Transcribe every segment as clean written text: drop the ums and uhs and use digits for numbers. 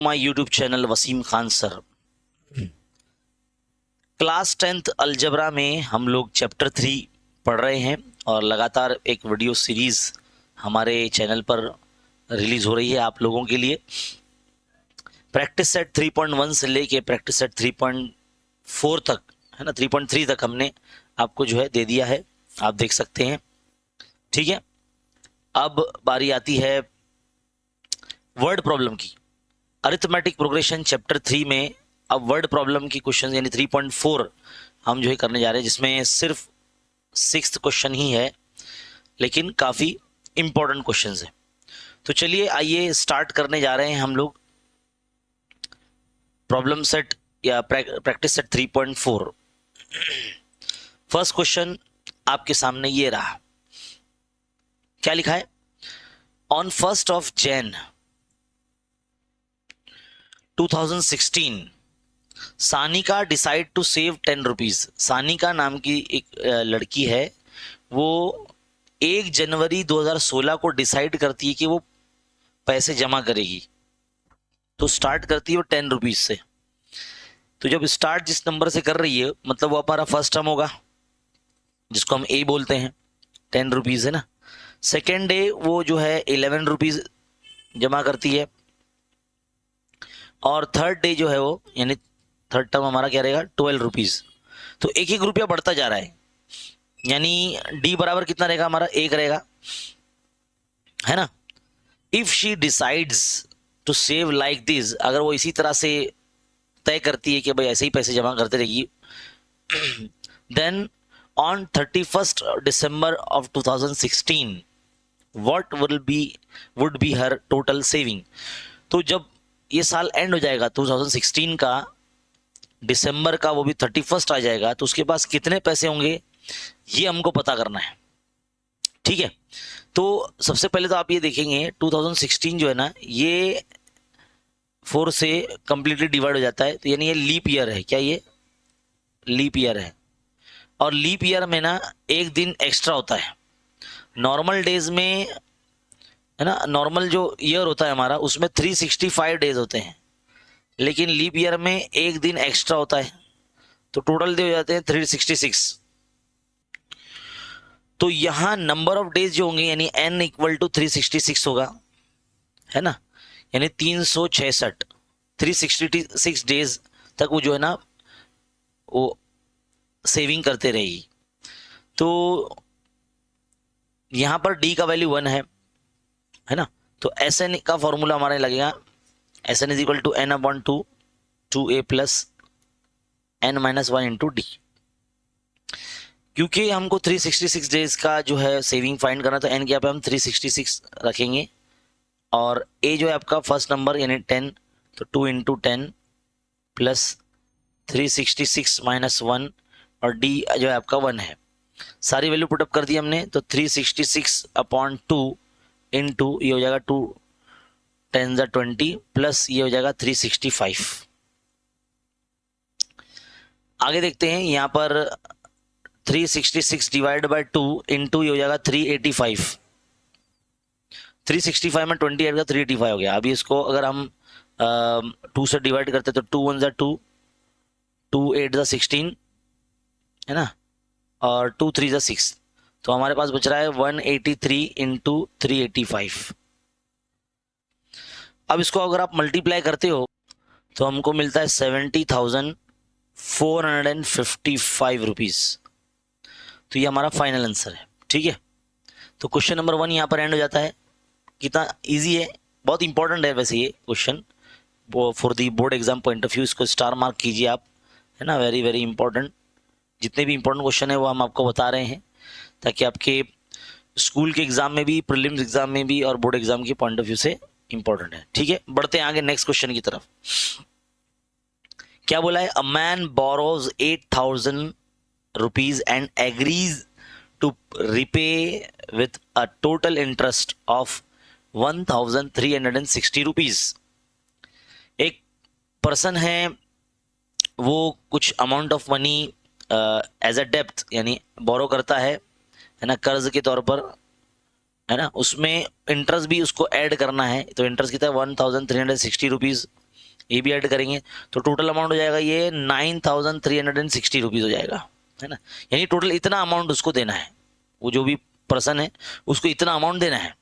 My YouTube channel Wasim Khan sir. Class 10th algebra में हम लोग चैप्टर 3 पढ़ रहे हैं और लगातार एक वीडियो सीरीज हमारे चैनल पर रिलीज हो रही है आप लोगों के लिए। प्रैक्टिस सेट 3.1 से लेके प्रैक्टिस सेट 3.4 तक है ना, 3.3 तक हमने आपको जो है दे दिया है, आप देख सकते हैं। ठीक है, अब बारी आती है वर्ड प्रॉब्लम की। अरिथमेटिक प्रोग्रेशन चैप्टर 3 में अब वर्ड प्रॉब्लम की क्वेश्चन यानी 3.4 हम जो है करने जा रहे हैं, जिसमें सिर्फ 6th क्वेश्चन ही है लेकिन काफ़ी इंपॉर्टेंट क्वेश्चंस है। तो चलिए आइए स्टार्ट करने जा रहे हैं हम लोग प्रॉब्लम सेट या प्रैक्टिस सेट 3.4। फर्स्ट क्वेश्चन आपके सामने ये रहा, क्या लिखा है? On 1st of January 2016 Sanika decide to save 10 rupees. Sanika नाम की एक लड़की है, वो 1 जनवरी 2016 को डिसाइड करती है कि वो पैसे जमा करेगी। तो स्टार्ट करती है वो 10 रुपीज से। तो जब स्टार्ट जिस नंबर से कर रही है मतलब वो हमारा फर्स्ट टर्म होगा जिसको हम ए बोलते हैं, 10 रुपीज है ना। सेकेंड डे वो जो है 11 रुपीज जमा करती है और थर्ड डे जो है वो यानी थर्ड टर्म हमारा क्या रहेगा 12 रुपीज। तो एक एक रुपया बढ़ता जा रहा है, यानी डी बराबर कितना रहेगा हमारा 1 रहेगा, है ना। If she decides to save like this, अगर वो इसी तरह से तय करती है कि भाई ऐसे ही पैसे जमा करते रहेगी, then on 31st December of 2016 what would be her total saving. तो जब ये साल एंड हो जाएगा 2016 का, दिसंबर का वो भी 31st आ जाएगा, तो उसके पास कितने पैसे होंगे ये हमको पता करना है। ठीक है, तो सबसे पहले तो आप ये देखेंगे 2016 जो है ना ये 4 से कंप्लीटली डिवाइड हो जाता है, तो यानी ये लीप ईयर है। क्या ये लीप ईयर है? और लीप ईयर में ना एक दिन एक्स्ट्रा होता है। नॉर्मल डेज में है ना, नॉर्मल जो ईयर होता है हमारा उसमें 365 डेज होते हैं, लेकिन लीप ईयर में एक दिन एक्स्ट्रा होता है, तो टोटल दे हो जाते हैं 366। तो यहां नंबर ऑफ डेज जो होंगे यानी n इक्वल टू 366 होगा, है ना, यानी 366 366 डेज तक वो जो है ना वो सेविंग करते रहेगी। तो यहां पर d का वैल्यू 1 है ना, तो Sn का फॉर्मूला हमारे लगेगा Sn is equal to n upon 2a plus n minus 1 into d. क्योंकि हमको 366 डेज का जो है सेविंग फाइंड करना, तो n के यहाँ पे हम 366 रखेंगे और a जो है आपका फर्स्ट नंबर यानी 10, तो 2 इंटू 10 प्लस 366 माइनस 1 और d जो है आपका 1 है। सारी वैल्यू पुटअप कर दी हमने, तो 366 अपॉन 2 इंटू ये हो जाएगा 2 10 20 प्लस ये हो जाएगा 365। आगे देखते हैं यहाँ पर 366 डिवाइड बाय 2 इंटू ये हो जाएगा 385। 365 में 20 ऐड का 385 हो गया। अभी इसको अगर हम 2 से डिवाइड करते तो 2 1 2, 2 8 16 है ना, और 2 3 6, तो हमारे पास बच रहा है 183 इंटू 385। अब इसको अगर आप मल्टीप्लाई करते हो तो हमको मिलता है 70,455 रुपीज। तो ये हमारा फाइनल आंसर है। ठीक है, तो क्वेश्चन नंबर 1 यहाँ पर एंड हो जाता है। कितना इजी है, बहुत इंपॉर्टेंट है वैसे ये question for the board exam point of view. इसको स्टार मार्क कीजिए आप, है ना, वेरी वेरी इंपॉर्टेंट। जितने भी इंपॉर्टेंट क्वेश्चन है वो हम आपको बता रहे हैं ताकि आपके स्कूल के एग्जाम में भी, प्रीलिम्स एग्जाम में भी और बोर्ड एग्जाम के पॉइंट ऑफ व्यू से इंपॉर्टेंट है। ठीक है, बढ़ते हैं आगे नेक्स्ट क्वेश्चन की तरफ। क्या बोला है? A man borrows 8,000 rupees and agrees to repay with a total interest of 1,360 rupees. एक पर्सन है, वो कुछ amount of money as a depth यानी बोरो करता है ना, कर्ज के तौर पर, है ना, उसमें इंटरेस्ट भी उसको ऐड करना है। तो इंटरेस्ट कितना है 1,360 रुपीज। ये भी ऐड करेंगे तो टोटल अमाउंट हो जाएगा ये 9360 रुपीज़ हो जाएगा, है ना। यानी टोटल इतना अमाउंट उसको देना है, वो जो भी पर्सन है उसको इतना अमाउंट देना है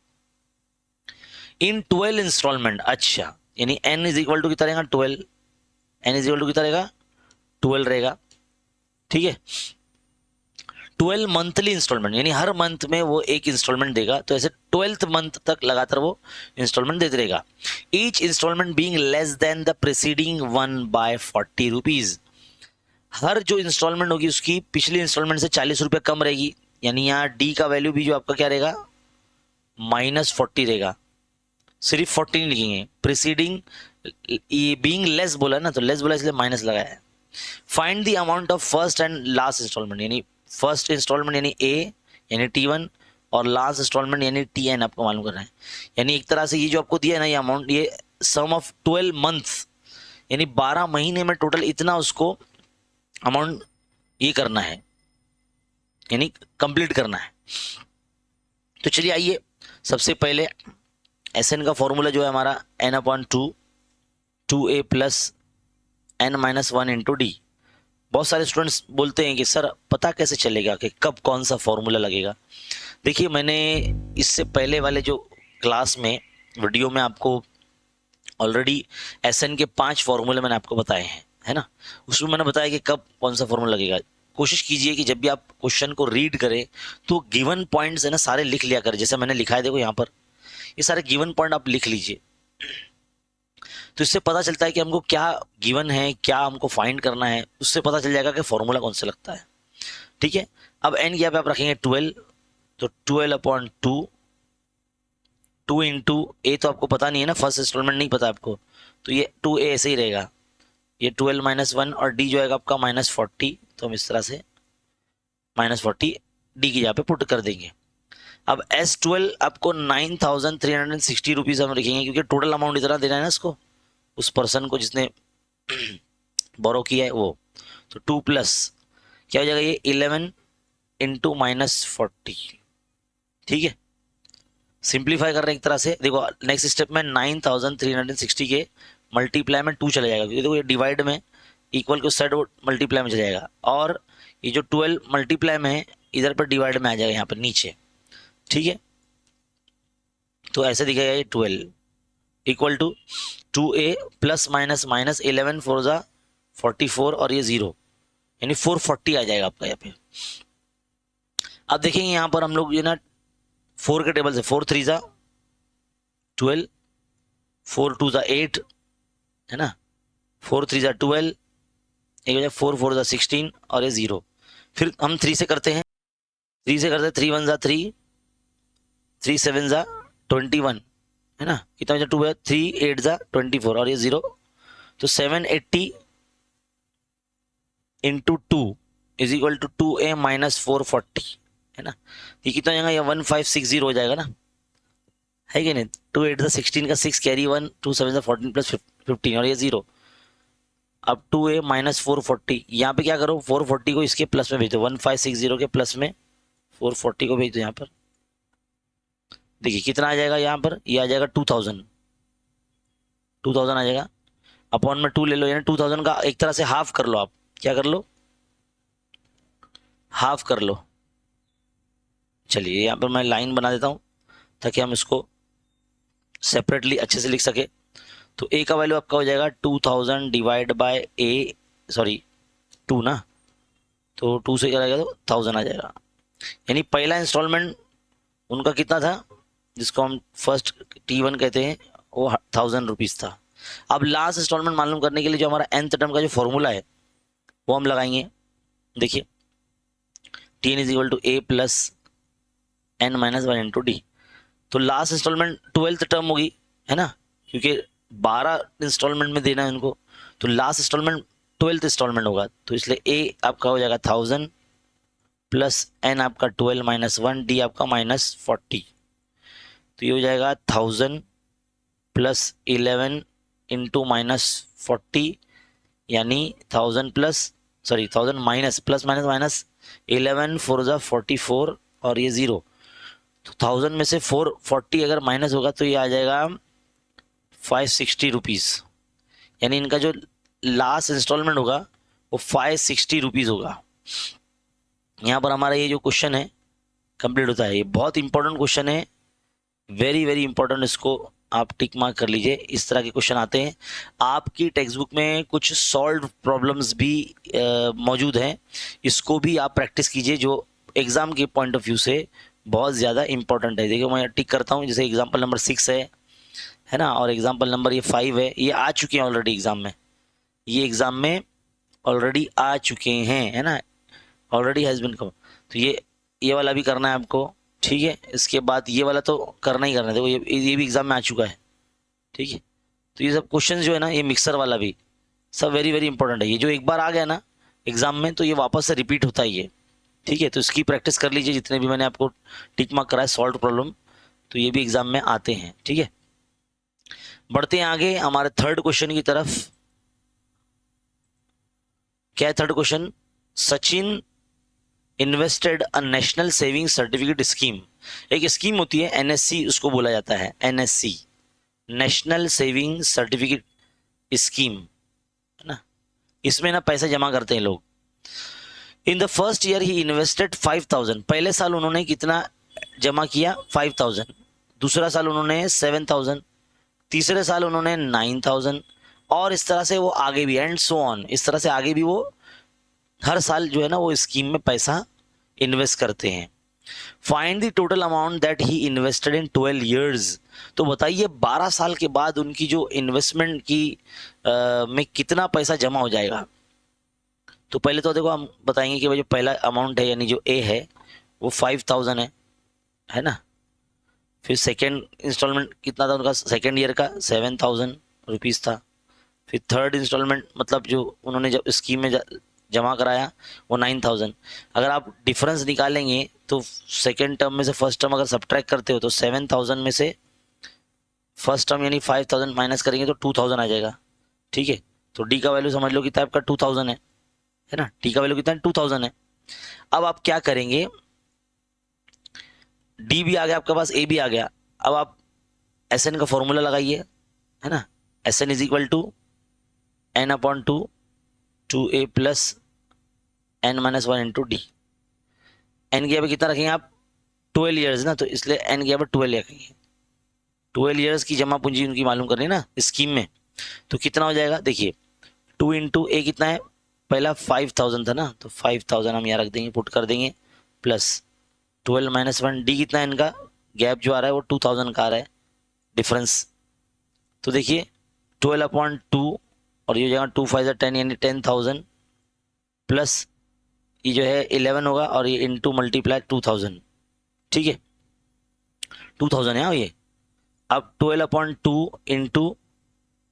इन 12 इंस्टॉलमेंट। अच्छा, यानी n इज इक्वल टू कितना रहेगा 12, n इज इक्वल टू कितना रहेगा 12 रहेगा, ठीक है। 12 मंथली इंस्टॉलमेंट, यानी हर मंथ में वो एक इंस्टॉलमेंट देगा, तो ऐसे 12th मंथ तक लगातार वो इंस्टॉलमेंट देते रहेगा। Each installment being less than the preceding one by 40 rupees. हर जो इंस्टॉलमेंट होगी उसकी पिछली इंस्टॉलमेंट से 40 रुपये कम रहेगी, यानी यहाँ डी का वैल्यू भी जो आपका क्या रहेगा -40 रहेगा। सिर्फ 40 नहीं लिखेंगे, प्रीसीडिंग ये बीइंग लेस बोला ना, तो लेस बोला इसलिए माइनस लगाया है। Find the amount of first and last instalment, यानी फर्स्ट इंस्टॉलमेंट यानी ए यानी T1 और लास्ट इंस्टॉलमेंट यानी TN आपको मालूम करना है। यानी एक तरह से ये जो आपको दिया है ना ये अमाउंट, ये सम ऑफ 12 मंथ्स, यानी 12 महीने में टोटल इतना उसको अमाउंट ये करना है, यानी कंप्लीट करना है। तो चलिए आइए, सबसे पहले SN का फॉर्मूला जो है हमारा n/2 2a plus n-1 into D. बहुत सारे स्टूडेंट्स बोलते हैं कि सर पता कैसे चलेगा कि कब कौन सा फॉर्मूला लगेगा। देखिए, मैंने इससे पहले वाले जो क्लास में वीडियो में आपको ऑलरेडी SN के 5 फॉर्मूले मैंने आपको बताए हैं, है ना। उसमें मैंने बताया कि कब कौन सा फॉर्मूला लगेगा। कोशिश कीजिए कि जब भी आप क्वेश्चन को रीड करें तो गिवन पॉइंट्स है ना सारे लिख लिया करें। जैसे मैंने लिखा है, देखो यहाँ पर ये सारे गिवन पॉइंट आप लिख लीजिए, तो इससे पता चलता है कि हमको क्या गिवन है, क्या हमको फाइंड करना है, उससे पता चल जाएगा कि फॉर्मूला कौन सा लगता है, ठीक है। अब n की यहाँ पे आप रखेंगे 12, तो 12/2 2 इंटू ए, तो आपको पता नहीं है ना, फर्स्ट इंस्टॉलमेंट नहीं पता आपको, तो ये 2a ऐसे ही रहेगा, ये 12-1 और d जो आएगा आपका -40, तो हम इस तरह से -40 d की यहाँ पे पुट कर देंगे। अब S12 आपको 9360 रुपीज़ हम लिखेंगे, क्योंकि टोटल अमाउंट इतना देना है ना इसको, उस पर्सन को जिसने बोरो किया है वो। तो 2 प्लस क्या हो जाएगा ये 11 इंटू -40, ठीक है। सिंप्लीफाई कर रहे हैं एक तरह से। देखो नेक्स्ट स्टेप में 9360 के मल्टीप्लाई में 2 चला जाएगा, क्योंकि देखो ये डिवाइड में इक्वल के साइड मल्टीप्लाई में चला जाएगा, और ये जो 12 मल्टीप्लाई में है इधर पर डिवाइड में आ जाएगा यहाँ पर नीचे, ठीक है। तो ऐसे दिखेगा ये 12 equal to 2a plus minus 11 4 ज़ा 44 और ये 0, यानी 440 आ जाएगा आपका यहाँ पे। अब देखेंगे यहाँ पर हम लोग ये ना 4 के टेबल से 4 3 ज़ा 12, 4 2 ज़ा 8, है ना, 4 3 ज़ा 12, एक वजह 4 4 ज़ा 16 और ये 0। फिर हम 3 से करते हैं, 3 से करते हैं 3 1 ज़ा 3, 3 7 ज़ा 21, है ना, कितना बचा 2 है, 3 8 ज़ा 24 और ये 0, तो 780 into 2 is equal to 2a minus 440, है ना। ये कितना हो जाएगा, ये 1560 हो जाएगा ना, है कि नहीं। 2 8 ज़ा 16 का 6 कैरी 1, 2 7 ज़ा 14 प्लस 15 और ये 0। अब 2a माइनस 440, यहाँ पे क्या करो 440 को इसके प्लस में भेज दो, 1560 के प्लस में 440 को भेज दो यहाँ पर। देखिए कितना आ जाएगा यहाँ पर, ये आ जाएगा 2000 आ जाएगा, अपॉन में 2 ले लो, यानी 2000 का एक तरह से हाफ कर लो आप, क्या कर लो हाफ कर लो। चलिए यहाँ पर मैं लाइन बना देता हूँ ताकि हम इसको सेपरेटली अच्छे से लिख सके। तो a का वैल्यू आपका हो जाएगा 2000 डिवाइड बाय a, सॉरी 2 ना, तो 2 से क्या रहेगा तो 1000 आ जाएगा। यानी पहला इंस्टॉलमेंट उनका कितना था, जिसको हम फर्स्ट T1 कहते हैं, वो 1000 रुपीज़ था। अब लास्ट इंस्टॉलमेंट मालूम करने के लिए जो हमारा nth टर्म का जो फॉर्मूला है वो हम लगाएंगे। देखिए Tn is equal to a plus n-1 into d. तो लास्ट इंस्टॉलमेंट 12th टर्म होगी, है ना, क्योंकि 12 इंस्टॉलमेंट में देना है उनको, तो लास्ट इंस्टॉलमेंट 12th इंस्टॉलमेंट होगा, तो इसलिए a आपका हो जाएगा 1000 प्लस n आपका 12 माइनस 1, डी आपका -40, तो ये हो जाएगा 1000 प्लस 11 इंटू -40, यानी 1000 plus 1000 minus plus minus minus 11 4 ज़ा 44 और ये 0, तो 1000 में से 440 अगर माइनस होगा तो ये आ जाएगा 560 रुपीज़। यानी इनका जो लास्ट इंस्टॉलमेंट होगा वो 560 रुपीज़ होगा। यहाँ पर हमारा ये जो क्वेश्चन है कंप्लीट होता है। ये बहुत इंपॉर्टेंट क्वेश्चन है, वेरी वेरी इंपॉर्टेंट, इसको आप टिक मार्क कर लीजिए। इस तरह के क्वेश्चन आते हैं आपकी टेक्स्ट बुक में, कुछ सॉल्व प्रॉब्लम्स भी मौजूद हैं, इसको भी आप प्रैक्टिस कीजिए, जो एग्जाम के पॉइंट ऑफ व्यू से बहुत ज़्यादा इंपॉर्टेंट है। देखिए मैं टिक करता हूँ, जैसे एग्जाम्पल नंबर 6 है ना, और एग्जाम्पल नंबर ये 5 है, ये आ चुके हैं ऑलरेडी एग्जाम में, ये एग्जाम में ऑलरेडी आ चुके हैं, है ना, ऑलरेडी हैज़ बिन कम। तो ये वाला भी करना है आपको, ठीक है। इसके बाद ये वाला तो करना ही करना है, देखो ये भी एग्जाम में आ चुका है, ठीक है। तो ये सब क्वेश्चन जो है ना, ये मिक्सर वाला भी सब वेरी वेरी इंपॉर्टेंट है। ये जो एक बार आ गया ना एग्जाम में, तो ये वापस से रिपीट होता ही है, ठीक है। तो इसकी प्रैक्टिस कर लीजिए, जितने भी मैंने आपको टिक मार्क कराए सॉल्व प्रॉब्लम, तो ये भी एग्जाम में आते हैं, ठीक है। बढ़ते हैं आगे हमारे थर्ड क्वेश्चन की तरफ। क्या है third question? Sachin invested a national saving certificate scheme. एक स्कीम होती है एनएससी, उसको बोला जाता है NSC, national saving certificate scheme, है ना। इसमें ना पैसा जमा करते हैं लोग। इन the first year he invested 5000, पहले साल उन्होंने कितना जमा किया? 5000। दूसरा साल उन्होंने 7000, तीसरे साल उन्होंने 9000, और इस तरह से वो आगे भी, एंड सो ऑन, इस तरह से आगे भी वो हर साल जो है ना वो स्कीम में पैसा इन्वेस्ट करते हैं। Find the total amount that he invested in 12 years. तो बताइए 12 साल के बाद उनकी जो इन्वेस्टमेंट की में कितना पैसा जमा हो जाएगा। तो पहले तो देखो हम बताएंगे कि भाई जो पहला अमाउंट है यानी जो ए है वो 5000 है ना। फिर सेकेंड इंस्टॉलमेंट कितना था उनका सेकेंड ईयर का? 7000 रुपीज़ था। फिर थर्ड इंस्टॉलमेंट मतलब जो उन्होंने जब स्कीम में जमा कराया वो 9000। अगर आप डिफरेंस निकालेंगे तो सेकेंड टर्म में से फर्स्ट टर्म अगर सब्ट्रैक्ट करते हो तो 7000 में से फर्स्ट टर्म यानी 5000 माइनस करेंगे तो 2000 आ जाएगा, ठीक है। तो डी का वैल्यू समझ लो कितना आपका 2000 है ना, डी का वैल्यू कितना है? 2000 है। अब आप क्या करेंगे, डी भी आ गया आपके पास, ए भी आ गया। अब आप एस एन का फॉर्मूला लगाइए, है ना। S n is equal to n upon 2 a plus n minus 1 into d. N की यहाँ पे कितना रखेंगे आप? 12 ईयर्स ना, तो इसलिए एन की यहाँ पे 12 रखेंगे। 12 ईयर्स की जमा पूंजी उनकी मालूम करनी है ना स्कीम में, तो कितना हो जाएगा? देखिए 2 इंटू ए कितना है? पहला 5000 था ना, तो 5000 हम यहाँ रख देंगे, पुट कर देंगे, प्लस 12 माइनस 1। डी कितना है इनका? गैप जो आ रहा है वो 2000 का आ रहा है डिफरेंस। तो देखिए 12/2 और ये हो जाएगा 2 5 10 यानी 10000 प्लस ये जो है 11 होगा और ये इंटू मल्टीप्लाई 2000, ठीक है। 2000 है ये। अब 12/2 इंटू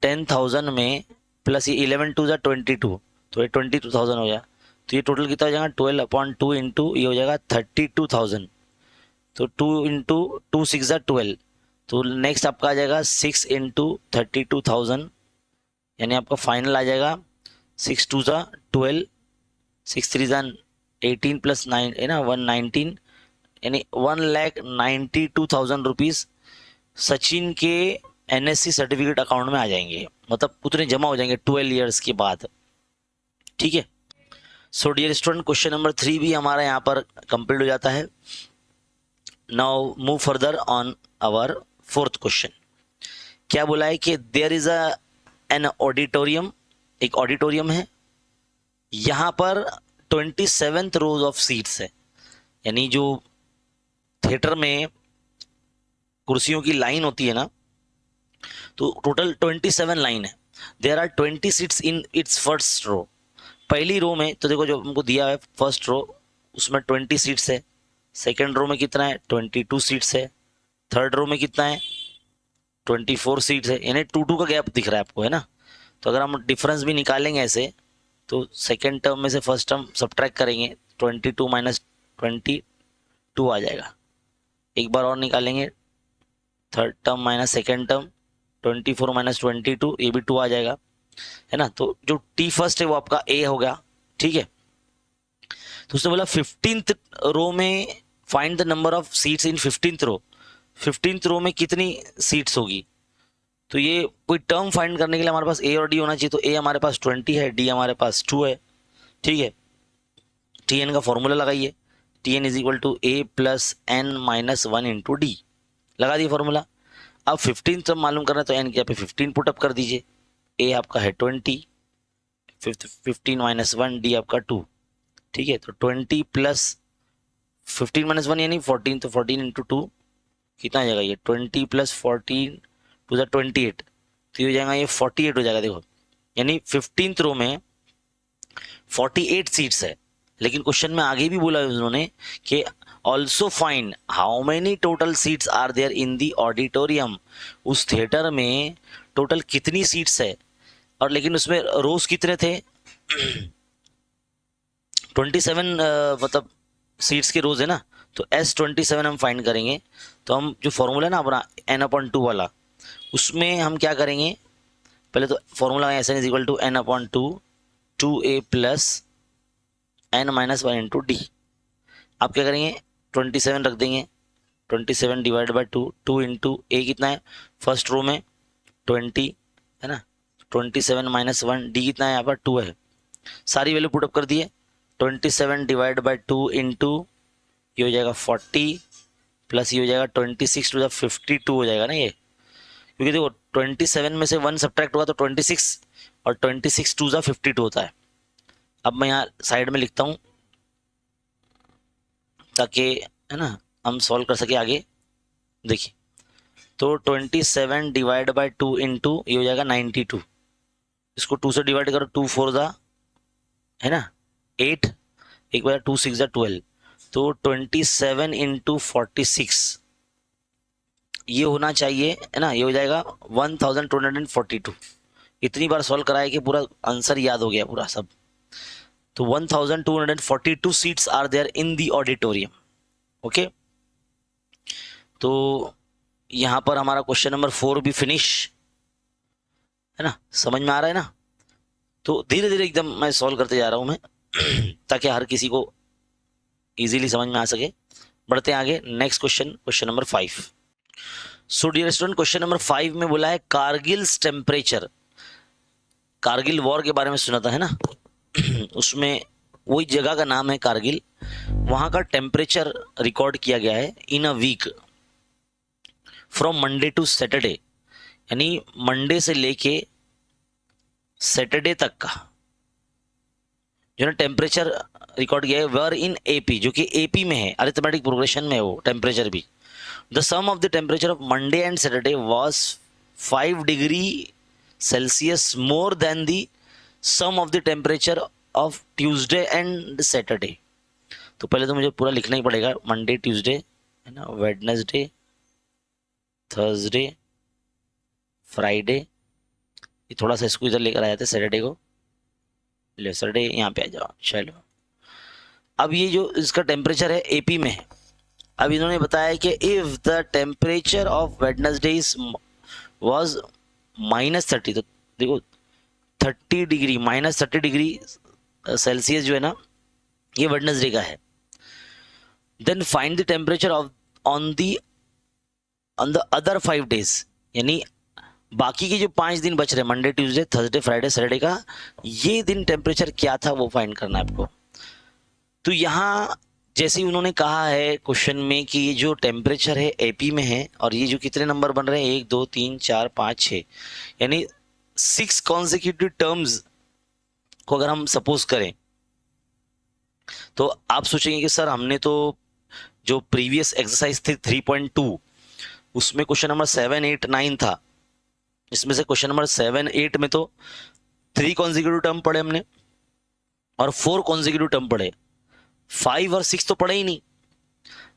10000 में प्लस ये 11 2 22, तो ये 22000 हो गया। तो ये टोटल कितना हो जाएगा? 12/2 इंटू ये हो जाएगा 32000। तो 2 इंटू 2 6 12, तो नेक्स्ट आपका आ जाएगा 6 इंटू 32000, यानी आपका फाइनल आ जाएगा 6 2 12, 6 3 18 प्लस 9 है ना 119, यानी 1,92,000 रुपीज़ सचिन के एनएससी सर्टिफिकेट अकाउंट में आ जाएंगे, मतलब उतने जमा हो जाएंगे 12 ईयर्स के बाद, ठीक है। So dear student, question number 3 भी हमारा यहाँ पर कंप्लीट हो जाता है। Now move further on our fourth question. क्या बोला है कि देयर इज एन ऑडिटोरियम, एक ऑडिटोरियम है, यहाँ पर 27th रोज ऑफ सीट्स है, यानी जो थिएटर में कुर्सियों की लाइन होती है ना, तो टोटल 27 लाइन है। There are 20 seats in its first row. पहली रो में तो देखो जो हमको दिया है फर्स्ट रो उसमें 20 सीट्स है, सेकेंड रो में कितना है? 22 सीट्स है, थर्ड रो में कितना है? 24 सीट्स है, यानी 2 का गैप दिख रहा है आपको, है ना। तो अगर हम डिफरेंस भी निकालेंगे ऐसे तो सेकेंड टर्म में से फर्स्ट टर्म सब्ट्रैक्ट करेंगे 22 माइनस 22 आ जाएगा। एक बार और निकालेंगे third term minus second term 24 minus 22, ये भी 2 आ जाएगा, है ना। तो जो टी फर्स्ट है वो आपका ए हो गया, ठीक है। तो उसने बोला 15th रो में find the number of seats in 15th row. 15th row में कितनी सीट्स होगी? तो ये कोई टर्म फाइंड करने के लिए हमारे पास ए और डी होना चाहिए। तो ए हमारे पास 20 है, डी हमारे पास 2 है, ठीक है। टी एन का फॉर्मूला लगाइए, T n is equal to a plus n minus 1 into d, लगा दिए फॉर्मूला। अब 15 टर्म मालूम करना है तो एन के यहाँ पे 15 पुटअप कर दीजिए। ए आपका है 20, 15 माइनस 1, डी आपका 2, ठीक है। तो 20 प्लस 15 माइनस 1 यानी 14, तो 14 इंटू 2 कितना आ जाएगा ये 20 प्लस 14 टू द 28, तो ये हो जाएगा ये 48 हो जाएगा। देखो यानी 15th रो में 48 सीट्स है, लेकिन क्वेश्चन में आगे भी बोला है उन्होंने कि also find how many total seats are there in the auditorium, उस थिएटर में टोटल कितनी सीट्स है, और लेकिन उसमें रोज कितने थे 27 मतलब सीट्स के रोज है ना। तो S27 हम फाइंड करेंगे। तो हम जो फॉर्मूला है ना अपना n/2 वाला, उसमें हम क्या करेंगे, पहले तो फॉर्मूला है SN is equal to n/2 2a plus n minus 1 into d. आप क्या करेंगे 27 रख देंगे, 27 डिवाइड बाई 2, 2 इंटू ए कितना है फर्स्ट रो में 20 है ना, 27 माइनस 1, डी कितना है यहाँ पर 2 है। सारी वैल्यू पुटअप कर दिए, 27 डिवाइड बाई 2 इंटू ये हो जाएगा 40 प्लस ये हो जाएगा 26 टू द 52 हो जाएगा ना ये, क्योंकि देखो 27 में से 1 सब्ट्रैक्ट होगा तो 26 और 26 टू द 52 होता है। अब मैं यहाँ साइड में लिखता हूँ ताकि है ना हम सॉल्व कर सके आगे। देखिए तो 27 डिवाइड बाई 2 इंटू ये हो जाएगा 92, इसको 2 से डिवाइड करो, 2 4 दा है ना 8, एक बार 2 6 दा 12, तो 27 इंटू 46 ये होना चाहिए है ना, ये हो जाएगा 1242। इतनी बार सॉल्व कराया कि पूरा आंसर याद हो गया पूरा सब। तो 1242 seats are there in the auditorium, okay. तो यहां पर हमारा क्वेश्चन नंबर 4 भी फिनिश है ना, समझ में आ रहा है ना। तो धीरे धीरे एकदम मैं सॉल्व करते जा रहा हूं मैं ताकि हर किसी को इजीली समझ में आ सके। बढ़ते हैं आगे, next question, question number 5। So dear student, question number 5 में बोला है कारगिल्स टेम्परेचर, कारगिल वॉर के बारे में सुना था है ना उसमें वही जगह का नाम है कारगिल, वहां का टेम्परेचर रिकॉर्ड किया गया है in a week from Monday to Saturday, यानी मंडे से लेके सैटरडे तक का जो ना टेम्परेचर रिकॉर्ड किया है वर इन एपी, जो कि एपी में है, अरिथमेटिक प्रोग्रेशन में है वो टेम्परेचर भी। The sum of the temperature of Monday and Saturday was 5 degree Celsius more than the sum of the temperature of Tuesday and Saturday. तो पहले तो मुझे पूरा लिखना ही पड़ेगा, मंडे ट्यूसडे है ना, वेडनेसडे थर्सडे फ्राइडे, ये थोड़ा सा इसको इधर लेकर आ जाते सैटरडे को, ले सैटरडे यहाँ पे आ जाओ। चलो अब ये जो इसका टेम्परेचर है एपी में है। अब इन्होंने बताया कि if the temperature of Wednesday is was -30, तो देखो 30 डिग्री -30 डिग्री सेल्सियस जो है ना ये वेडनेसडे का है। Then find the temperature of on the other 5 days, यानी बाकी के जो 5 दिन बच रहे Monday Tuesday Thursday Friday Saturday का, ये दिन टेम्परेचर क्या था वो फाइंड करना है आपको। तो यहाँ जैसे ही उन्होंने कहा है क्वेश्चन में कि ये जो टेम्परेचर है एपी में है और ये जो कितने नंबर बन रहे हैं 1 2 3 4 5 6, यानी 6 कॉन्जिक्यूटिव टर्म्स को अगर हम सपोज करें तो आप सोचेंगे कि सर हमने तो जो प्रीवियस एक्सरसाइज थी 3.2 उसमें क्वेश्चन नंबर 7 8 9 था, इसमें से क्वेश्चन नंबर 7 8 में तो 3 कॉन्जिक्यूटिव टर्म पढ़े हमने और 4 कॉन्जिक्यूटिव टर्म पढ़े, 5 और 6 तो पढ़े ही नहीं।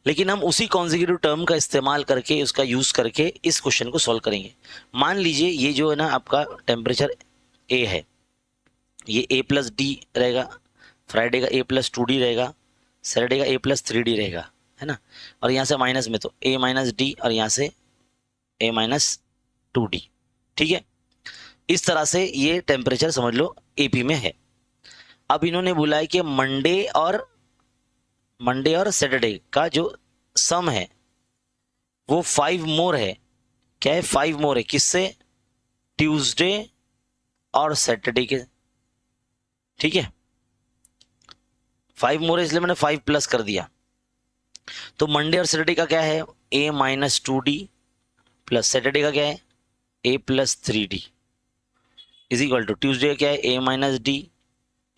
लेकिन हम उसी कॉन्जिक्यूटिव टर्म का इस्तेमाल करके उसका यूज करके इस क्वेश्चन को सॉल्व करेंगे। मान लीजिए ये जो है ना आपका टेम्परेचर ए है, ये a प्लस डी रहेगा, फ्राइडे का a प्लस 2d रहेगा, सैटरडे का a प्लस 3d रहेगा है ना, और यहाँ से माइनस में तो a माइनस डी और यहाँ से a माइनस 2d, ठीक है। इस तरह से ये टेम्परेचर समझ लो एपी में है। अब इन्होंने बोला है कि मंडे और सैटरडे का जो सम है वो 5 मोर है। क्या है 5 मोर है, किससे ट्यूसडे और सैटरडे के, ठीक है। 5 मोर है इसलिए मैंने 5 प्लस कर दिया। तो मंडे और सैटरडे का क्या है, a minus 2d plus Saturday का क्या है a plus 3d is equal to Tuesday का क्या है a minus d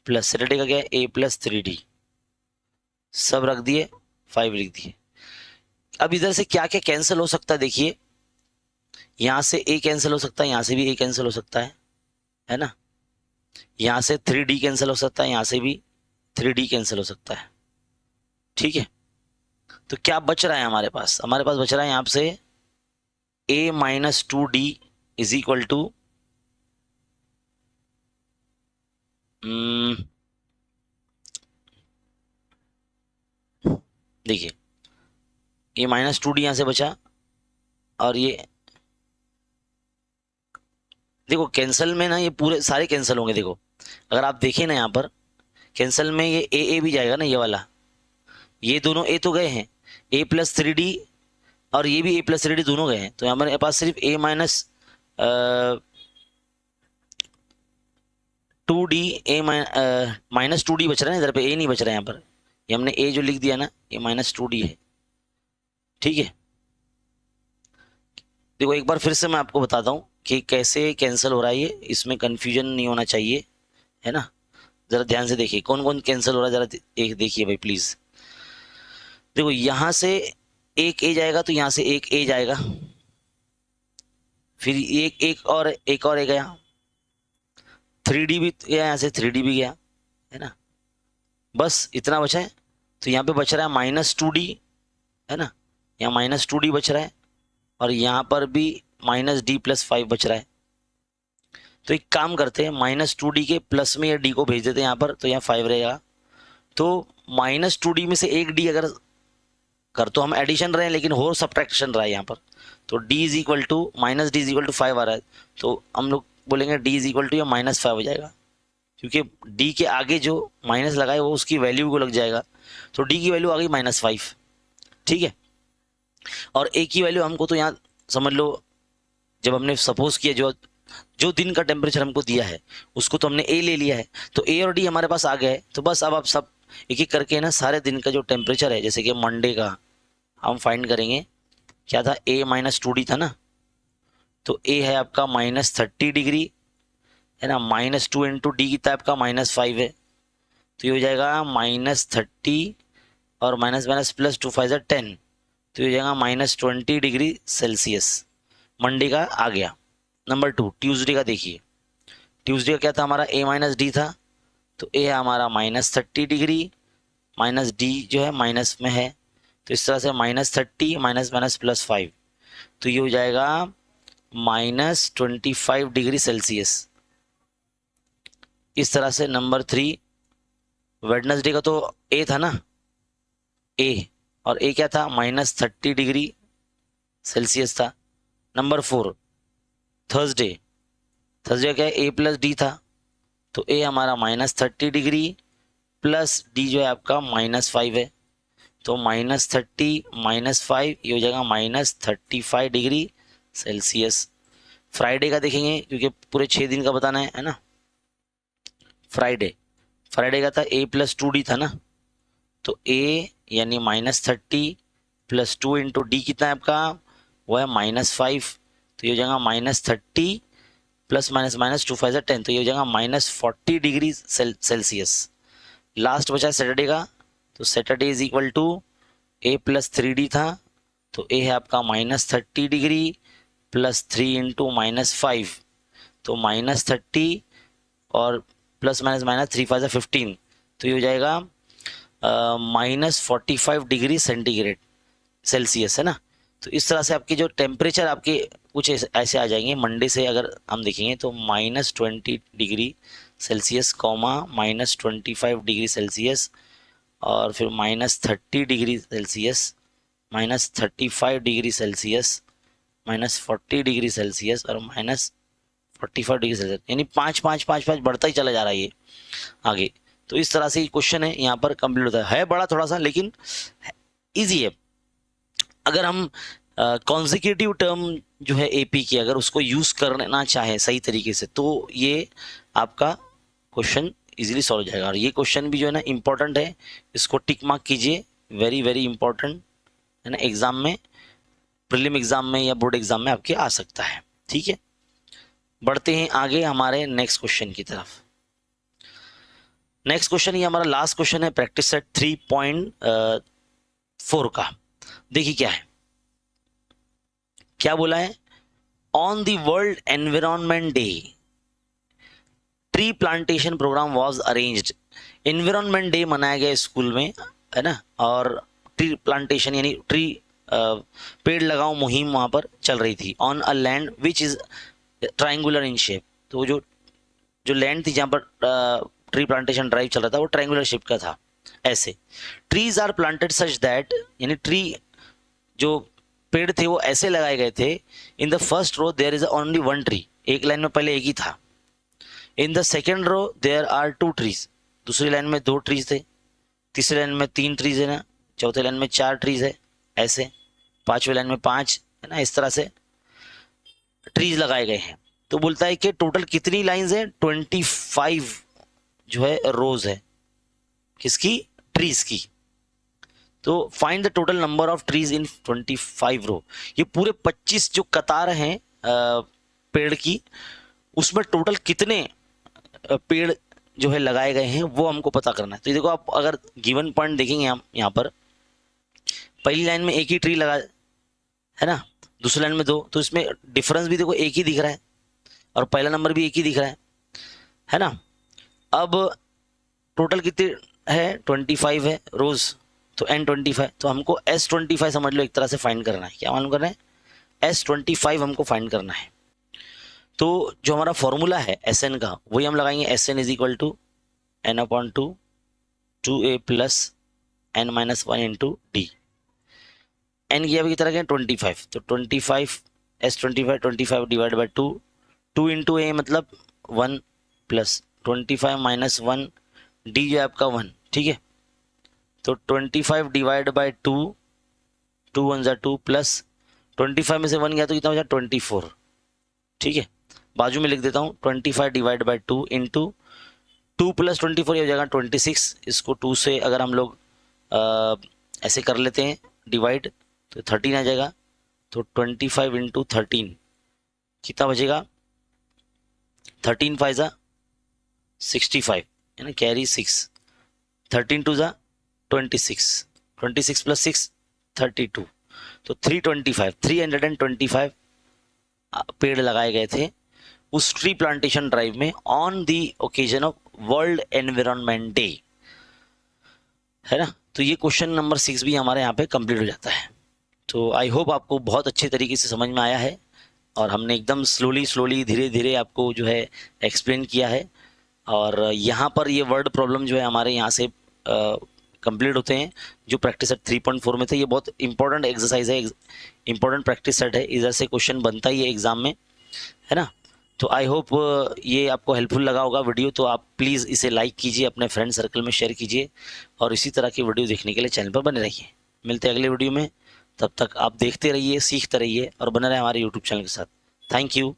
plus Saturday का क्या है a प्लस 3d। सब रख दिए, 5 लिख दिए। अब इधर से क्या क्या कैंसिल हो सकता है, देखिए यहां से a कैंसिल हो सकता है, यहां से भी a कैंसिल हो सकता है ना। यहां से 3d कैंसिल हो सकता है, यहां से भी 3d कैंसिल हो सकता है, ठीक है। तो क्या बच रहा है हमारे पास बच रहा है यहाँ से a minus 2d is equal to देखिए ये माइनस 2d यहां से बचा, और ये देखो कैंसिल में ना ये पूरे सारे कैंसिल होंगे। देखो अगर आप देखें ना यहाँ पर कैंसिल में ये ए भी जाएगा ना, ये वाला, ये दोनों ए तो गए हैं, a प्लस 3d और ये भी a प्लस 3d दोनों गए हैं। तो हमारे पास सिर्फ a minus 2d a minus 2d बच रहा है, इधर पे a नहीं बच रहा है। यहाँ पर ये हमने a जो लिख दिया ना ये माइनस 2d है, ठीक है। देखो एक बार फिर से मैं आपको बताता हूँ कि कैसे कैंसिल हो रहा है ये, इसमें कंफ्यूजन नहीं होना चाहिए, है ना। जरा ध्यान से देखिए कौन कौन कैंसिल हो रहा है, जरा एक देखिए भाई प्लीज। देखो यहां से एक ए जाएगा तो यहां से एक ए जाएगा, फिर एक और ए गया, 3d भी गया, यहाँ से 3d भी गया, है ना। बस इतना बचा है। तो यहाँ पे बच रहा है माइनस 2d, है ना, यहाँ माइनस 2d बच रहा है, और यहाँ पर भी माइनस d प्लस 5 बच रहा है। तो एक काम करते हैं माइनस 2d के प्लस में ये d को भेज देते हैं यहाँ पर, तो यहाँ 5 रहेगा। तो माइनस 2d में से एक d अगर कर तो हम एडिशन रहे हैं लेकिन हो सब्ट्रैक्शन रहा है यहाँ पर, तो d is equal to minus D is equal to 5 आ रहा है, तो हम लोग बोलेंगे d इज इक्वल टू या माइनस 5 हो जाएगा, क्योंकि d के आगे जो माइनस लगा है वो उसकी वैल्यू को लग जाएगा। तो d की वैल्यू आ गई -5, ठीक है। और a की वैल्यू हमको तो यहाँ समझ लो, जब हमने सपोज किया जो जो दिन का टेम्परेचर हमको दिया है उसको तो हमने a ले लिया है, तो a और d हमारे पास आ गया है। तो बस अब आप सब एक एक करके ना सारे दिन का जो टेम्परेचर है, जैसे कि मंडे का हम फाइंड करेंगे, क्या था a माइनस 2d था ना, तो a है आपका -30 डिग्री, है ना, -2 इंटू डी कितना आपका -5 है, तो ये हो जाएगा -30 और माइनस माइनस प्लस 2 5 10, तो ये हो जाएगा -20 डिग्री सेल्सियस। मंडे का आ गया। नंबर 2 ट्यूसडे का देखिए, ट्यूसडे का क्या था हमारा a माइनस डी था, तो a है हमारा -30 डिग्री, माइनस डी जो है माइनस में है, तो इस तरह से -30 माइनस माइनस प्लस 5, तो ये हो जाएगा -25 डिग्री सेल्सियस। इस तरह से नंबर 3 वेडनेसडे का तो a था ना, a और a क्या था -30 डिग्री सेल्सियस था। नंबर 4 थर्सडे, थर्सडे का क्या है a प्लस डी था, तो a हमारा -30 डिग्री प्लस d जो है आपका -5 है, तो -30 -5 ये हो जाएगा -35 डिग्री सेल्सियस। फ्राइडे का देखेंगे क्योंकि पूरे 6 दिन का बताना है ना। फ्राइडे का था a प्लस 2d था ना, तो a यानी -30 प्लस 2 इंटू डी कितना है आपका, वो है -5, तो ये हो जाएगा -30 प्लस माइनस माइनस 2 5 10, तो ये हो जाएगा -40 डिग्री सेल्सियस। लास्ट बचा सैटरडे का, तो Saturday is equal to a plus 3d था, तो a है आपका -30 डिग्री प्लस 3 इंटू -5, तो -30 और प्लस माइनस माइनस 3 5 15, तो ये हो जाएगा -45 डिग्री सेंटीग्रेड सेल्सियस, है ना। तो इस तरह से आपके जो टेम्परेचर आपके कुछ ऐसे आ जाएंगे। मंडे से अगर हम देखेंगे तो -20 degree Celsius comma -25 degree Celsius, और फिर -30 degree Celsius, -35 degree Celsius, -40 degree Celsius और -45 डिग्री सेल्सियस, यानी 5 5 5 5 बढ़ता ही चला जा रहा है ये आगे। तो इस तरह से क्वेश्चन है यहाँ पर कंप्लीट होता है बड़ा थोड़ा सा लेकिन इजी है। अगर हम कॉन्जिक्यूटिव टर्म जो है एपी की, अगर उसको यूज करना चाहे सही तरीके से तो ये आपका क्वेश्चन इजीली सॉल्व हो जाएगा। और ये क्वेश्चन भी जो है ना इंपॉर्टेंट है, इसको टिक मार्क कीजिए, वेरी वेरी इंपॉर्टेंट है ना, एग्जाम में, प्रीलिम एग्जाम में या बोर्ड एग्जाम में आपके आ सकता है। ठीक है, बढ़ते हैं आगे हमारे नेक्स्ट क्वेश्चन की तरफ। नेक्स्ट क्वेश्चन ये हमारा लास्ट क्वेश्चन है प्रैक्टिस सेट 3.4 का। देखिए क्या है, क्या बोला है, on the world environment day tree plantation programme was arranged. Environment day मनाया गया स्कूल में, है ना, और ट्री प्लांटेशन यानी ट्री पेड़ लगाओ मुहिम वहां पर चल रही थी on a land which is triangular in shape. तो जो लैंड थी जहाँ पर ट्री प्लांटेशन ड्राइव चल रहा था वो ट्राइंगुलर शेप का था। ऐसे trees are planted such that, यानी ट्री जो पेड़ थे वो ऐसे लगाए गए थे, in the first row there is only one tree, एक लाइन में पहले एक ही था। In the second row there are two trees, दूसरी लाइन में दो ट्रीज थे, तीसरी लाइन में तीन ट्रीज है ना, चौथे लाइन में चार ट्रीज है, ऐसे पांचवी लाइन में पांच है ना, इस तरह से ट्रीज लगाए गए हैं। तो बोलता है कि टोटल कितनी लाइंस है, 25 जो है रोज है, किसकी, ट्रीज की। तो find the total number of trees in 25 रो। ये पूरे 25 जो कतार हैं पेड़ की, उसमें टोटल कितने पेड़ जो है लगाए गए हैं वो हमको पता करना है। तो ये देखो, आप अगर गिवन पॉइंट देखेंगे हम यहाँ पर, पहली लाइन में एक ही ट्री लगा है ना, दूसरी लाइन में दो, तो इसमें डिफरेंस भी देखो एक ही दिख रहा है और पहला नंबर भी एक ही दिख रहा है ना। अब टोटल कितने है, 25 है रोज, तो N25, तो हमको S25 समझ लो एक तरह से फाइंड करना है। क्या मालूम करना है, S25 हमको फाइंड करना है। तो जो हमारा फॉर्मूला है SN का, वही हम लगाएंगे, SN is equal to N/2 2A plus N-1 into डी। N की अभी तरह के 25, तो 25 S25 25 divide by 2, 2 into A मतलब 1 प्लस 25 माइनस 1 डी जो है आपका 1। ठीक है, तो 25 डिवाइड बाई 2, 2 1 जा 2 प्लस 25 में से 1 गया तो कितना हो जाए 24। ठीक है, बाजू में लिख देता हूँ 25 डिवाइड बाई 2 इंटू 2 प्लस 24 ये हो जाएगा 26। इसको 2 से अगर हम लोग ऐसे कर लेते हैं डिवाइड तो 13 आ जाएगा। तो 25 इंटू 13 कितना बचेगा, 13 5 जा 65 है ना, कैरी 6, 13 2 जा 26, 26 प्लस 6 32, तो 325 पेड़ लगाए गए थे उस ट्री प्लांटेशन ड्राइव में on the occasion of world environment day, है ना। तो ये क्वेश्चन नंबर 6 भी हमारे यहाँ पे कंप्लीट हो जाता है। तो आई होप आपको बहुत अच्छे तरीके से समझ में आया है और हमने एकदम स्लोली धीरे धीरे आपको जो है एक्सप्लेन किया है। और यहाँ पर ये वर्ड प्रॉब्लम जो है हमारे यहाँ से कंप्लीट होते हैं जो प्रैक्टिस सेट 3.4 में थे। ये बहुत इंपॉर्टेंट एक्सरसाइज है, इंपॉर्टेंट प्रैक्टिस सेट है, इधर से क्वेश्चन बनता ही है एग्जाम में, है ना। तो आई होप ये आपको हेल्पफुल लगा होगा वीडियो। तो आप प्लीज़ इसे लाइक कीजिए, अपने फ्रेंड सर्कल में शेयर कीजिए और इसी तरह की वीडियो देखने के लिए चैनल पर बने रहिए। मिलते हैं अगले वीडियो में, तब तक आप देखते रहिए, सीखते रहिए और बने रहे हमारे यूट्यूब चैनल के साथ। Thank you.